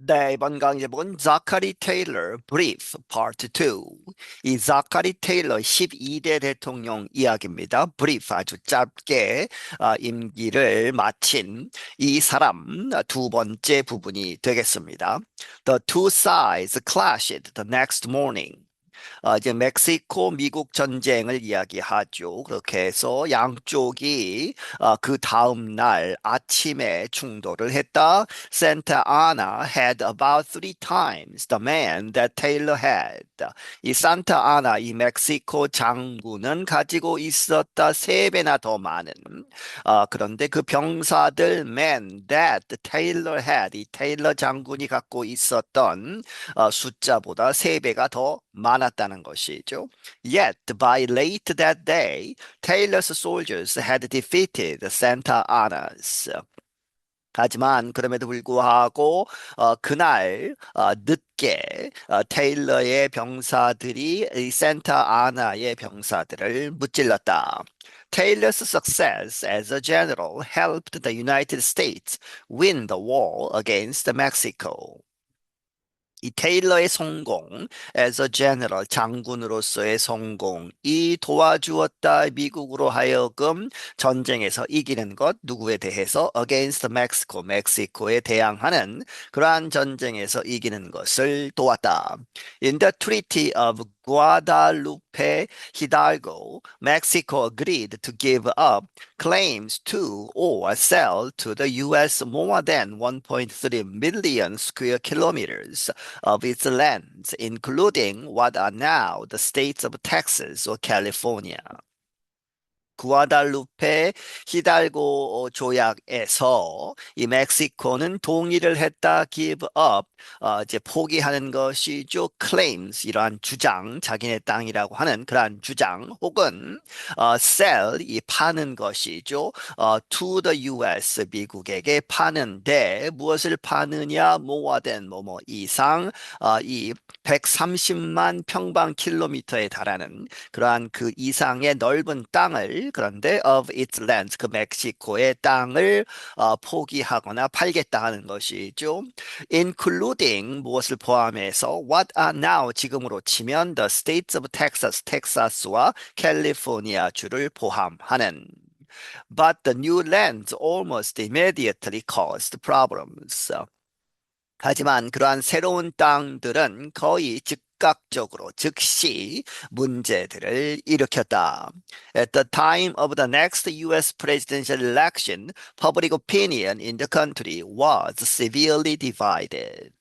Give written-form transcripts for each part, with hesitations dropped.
네, 이번 강의 제목은 자카리 테일러 Brief Part 2. 이 자카리 테일러 12대 대통령 이야기입니다. Brief 아주 짧게 임기를 마친 이 사람 두 번째 부분이 되겠습니다. The two sides clashed the next morning. 이제 멕시코 미국 전쟁을 이야기하죠. 그렇게 해서 양쪽이 그 다음 날 아침에 충돌을 했다. Santa Anna had about three times the man that Taylor had. 이 산타 아나, 이 멕시코 장군은 가지고 있었다 세 배나 더 많은. 그런데 그 병사들 man that Taylor had, 이 테일러 장군이 갖고 있었던 숫자보다 세 배가 더 많았다는 것이죠. Yet by late that day, Taylor's soldiers had defeated Santa Anna's. 하지만 그럼에도 불구하고 그날 늦게 테일러의 병사들이 이 센타 아나의 병사들을 무찔렀다. Taylor's success as a general helped the United States win the war against Mexico. 이 테일러의 성공, as a general, 장군으로서의 성공이 도와주었다. 미국으로 하여금 전쟁에서 이기는 것, 누구에 대해서? Against Mexico, 멕시코에 대항하는 그러한 전쟁에서 이기는 것을 도왔다. In the Treaty of Guadalupe Hidalgo, Mexico agreed to give up claims to or sell to the U.S. more than 1.3 million square kilometers of its lands, including what are now the states of Texas or California. 구아달루페 히달고 조약에서 이 멕시코는 동의를 했다. give up 이제 포기하는 것이죠. claims 이러한 주장, 자기네 땅이라고 하는 그러한 주장 혹은 sell 이 파는 것이죠. to the US 미국에게 파는데 무엇을 파느냐? more than 뭐뭐 이상 이 130만 평방킬로미터에 달하는 그러한 그 이상의 넓은 땅을 그런데 of its lands 그 멕시코의 땅을 포기하거나 팔겠다 하는 것이죠. including 무엇을 포함해서 what are now 지금으로 치면 the states of Texas 텍사스와 캘리포니아 주를 포함하는 but the new lands almost immediately caused problems. 하지만 그러한 새로운 땅들은 거의 즉각적으로 즉시 문제들을 일으켰다. At the time of the next US presidential election, public opinion in the country was severely divided.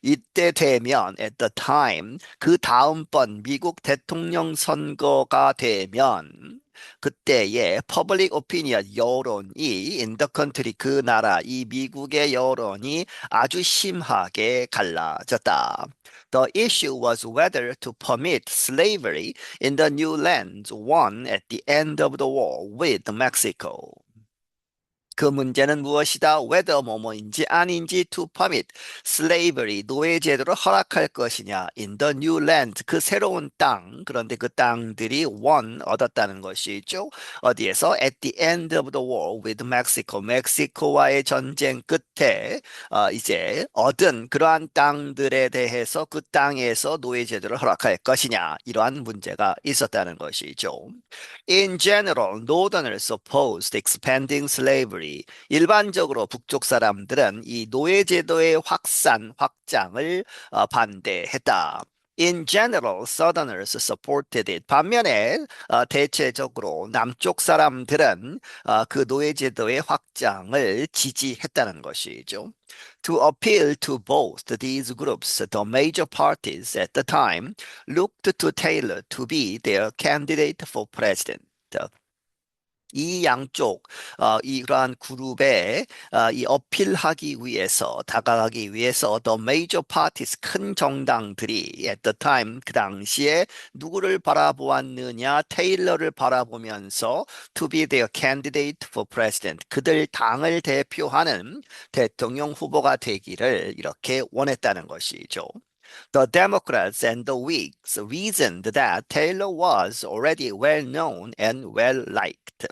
이때 되면 at the time 그 다음번 미국 대통령 선거가 되면 그때의 public opinion 여론이 in the country 그 나라 이 미국의 여론이 아주 심하게 갈라졌다. The issue was whether to permit slavery in the new lands won at the end of the war with Mexico. 그 문제는 무엇이다? whether 뭐뭐인지 아닌지 to permit slavery 노예제도를 허락할 것이냐 in the new land 그 새로운 땅 그런데 그 땅들이 won 얻었다는 것이죠. 어디에서? at the end of the war with Mexico 멕시코와의 전쟁 끝에 이제 얻은 그러한 땅들에 대해서 그 땅에서 노예제도를 허락할 것이냐 이러한 문제가 있었다는 것이죠. In general, Northerners opposed expanding slavery. 일반적으로 북쪽 사람들은 이 노예제도의 확장을 반대했다. In general, Southerners supported it. 반면에 대체적으로 남쪽 사람들은 그 노예제도의 확장을 지지했다는 것이죠. To appeal to both these groups, the major parties at the time looked to Taylor to be their candidate for president. 이 양쪽 이러한 그룹에 이 어필하기 위해서 다가가기 위해서 the major parties 큰 정당들이 at the time 그 당시에 누구를 바라보았느냐 테일러를 바라보면서 to be their candidate for president 그들 당을 대표하는 대통령 후보가 되기를 이렇게 원했다는 것이죠. The Democrats and the Whigs reasoned that Taylor was already well known and well liked.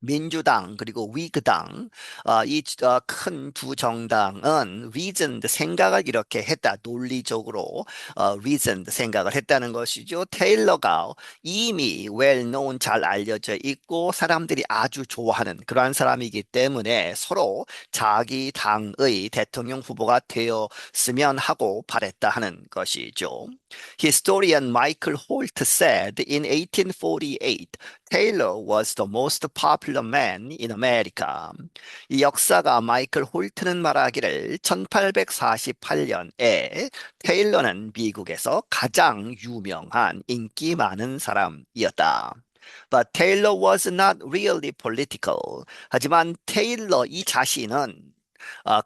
민주당 그리고 위그당 이 큰 두 정당은 reasoned 생각을 이렇게 했다. 논리적으로 reasoned 생각을 했다는 것이죠. 테일러가 이미 well known 잘 알려져 있고 사람들이 아주 좋아하는 그러한 사람이기 때문에 서로 자기 당의 대통령 후보가 되었으면 하고 바랬다 하는 것이죠. Historian Michael Holt said in 1848 Taylor was the most popular man in America. 이 역사가 마이클 홀트는 말하기를 1848년에 테일러는 미국에서 가장 유명한 인기 많은 사람이었다. But Taylor was not really political. 하지만 테일러 이 자신은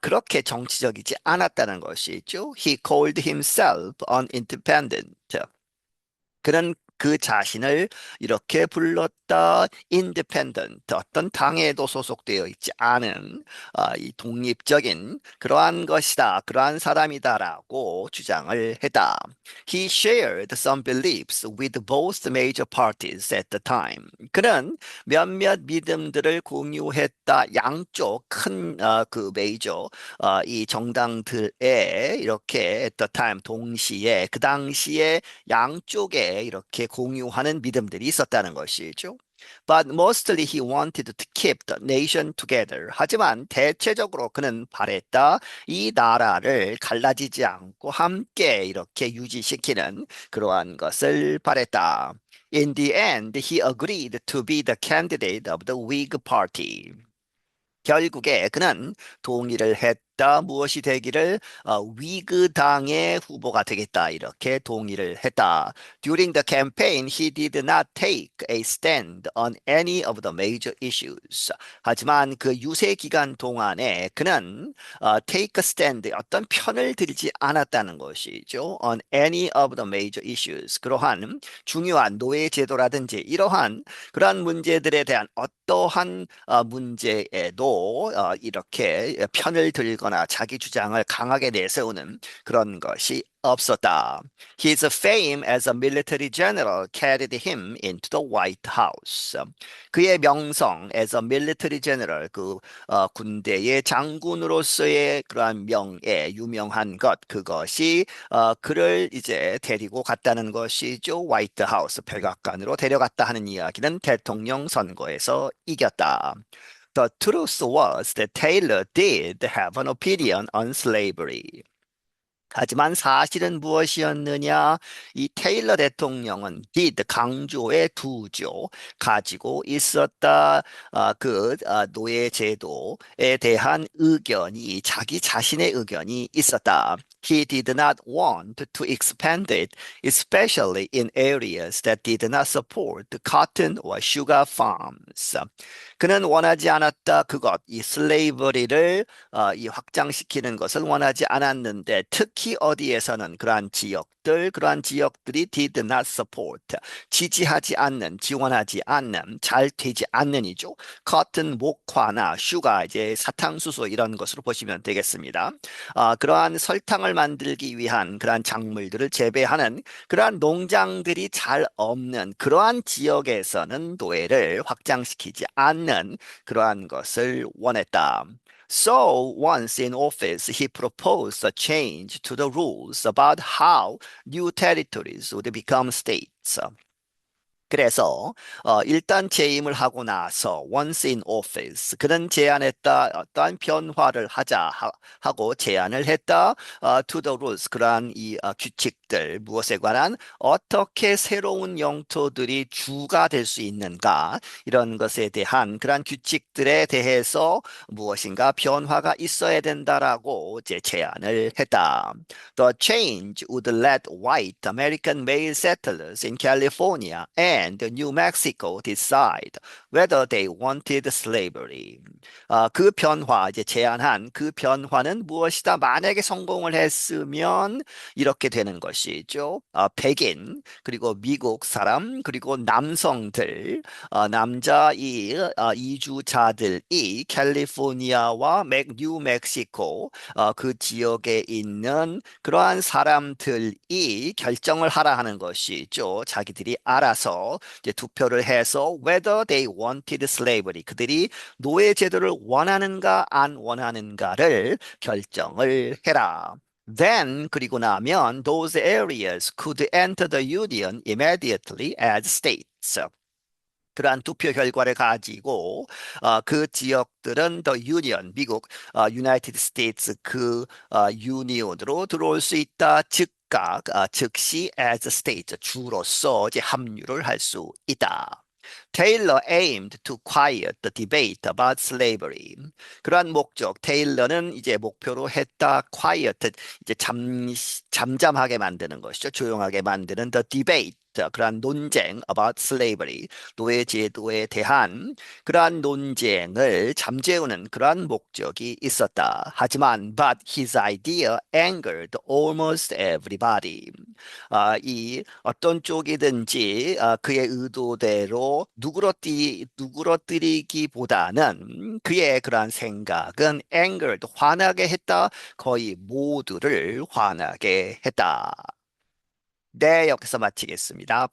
그렇게 정치적이지 않았다는 것이죠. He called himself an independent. 그는 그 자신을 이렇게 불렀다. independent, 어떤 당에도 소속되어 있지 않은 이 독립적인 그러한 것이다. 그러한 사람이다라고 주장을 했다. He shared some beliefs with both major parties at the time. 그는 몇몇 믿음들을 공유했다. 양쪽 큰 그 메이저 이 정당들에 이렇게 at the time 동시에 그 당시에 양쪽에 이렇게 공유하는 믿음들이 있었다는 것이죠. But mostly he wanted to keep the nation together. 하지만 대체적으로 그는 바랬다. 이 나라를 갈라지지 않고 함께 이렇게 유지시키는 그러한 것을 바랬다. In the end, he agreed to be the candidate of the Whig Party. 결국에 그는 동의를 했다. 무엇이 되기를 위그당의 후보가 되겠다. 이렇게 동의를 했다. During the campaign, he did not take a stand on any of the major issues. 하지만 그 유세 기간 동안에 그는 take a stand, 어떤 편을 들지 않았다는 것이죠. On any of the major issues. 그러한 중요한 노예 제도라든지 이러한 그러한 문제들에 대한 어떠한 문제에도 이렇게 편을 들거나 자기 주장을 강하게 내세우는 그런 것이 없었다. His fame as a military general carried him into the White House. 그의 명성 as a military general, 그 군대의 장군으로서의 그러한 명예, 유명한 것, 그것이 그를 이제 데리고 갔다는 것이죠. 화이트 하우스 백악관으로 데려갔다 하는 이야기는 대통령 선거에서 이겼다. The truth was that Taylor did have an opinion on slavery. 하지만 사실은 무엇이었느냐? 이 테일러 대통령은 did 강조의 두조 가지고 있었다. 노예 제도에 대한 의견이 자기 자신의 의견이 있었다. He did not want to expand it, especially in areas that did not support cotton or sugar farms. 그는 원하지 않았다. 이 슬레이버리를 이 확장시키는 것을 원하지 않았는데 특히 어디에서는 그러한 지역들이 did not support, 지지하지 않는, 지원하지 않는, 잘 되지 않는이죠. 커튼, 목화나 슈가, 이제 사탕수수 이런 것으로 보시면 되겠습니다. 그러한 설탕을 만들기 위한 그러한 작물들을 재배하는 그러한 농장들이 잘 없는 그러한 지역에서는 노예를 확장시키지 않는 그러한 것을 원했다. So, once in office, he proposed a change to the rules about how new territories would become states. 그래서 일단 재임을 하고 나서 once in office 그는 제안했다. 어떠한 변화를 하고 제안을 했다. To the rules 그러한 이 규칙들 무엇에 관한 어떻게 새로운 영토들이 주가 될 수 있는가 이런 것에 대한 그러한 규칙들에 대해서 무엇인가 변화가 있어야 된다라고 이제 제안을 했다. The change would let white American male settlers in California and New Mexico decide whether they wanted slavery. 그 변화, 이제 제안한 그 변화는 무엇이다? 만약에 성공을 했으면 이렇게 되는 것이죠. 백인, 그리고 미국 사람, 그리고 남성들, 남자 이주자들이 캘리포니아와 뉴멕시코 그 지역에 있는 그러한 사람들이 결정을 하라 하는 것이죠. 자기들이 알아서 이제 투표를 해서 whether they wanted slavery, 그들이 노예 제도를 원하는가 안 원하는가를 결정을 해라. Then 그리고 나면 those areas could enter the union immediately as states. 그러한 투표 결과를 가지고 그 지역들은 the union, 미국, United States 그 유니온으로 들어올 수 있다. 즉각, 즉시 as state, 주로서 이제 합류를 할 수 있다. Taylor aimed to quiet the debate about slavery. 그러한 목적, 테일러는 이제 목표로 했다. quiet, 이제 잠잠하게 만드는 것이죠. 조용하게 만드는 the debate. 그러한 논쟁 about slavery, 노예 제도에 대한 그러한 논쟁을 잠재우는 그러한 목적이 있었다. 하지만 but his idea angered almost everybody. 이 어떤 쪽이든지 그의 의도대로 누그러뜨리기보다는 그의 그러한 생각은 angered, 화나게 했다. 거의 모두를 화나게 했다. 네, 여기서 마치겠습니다.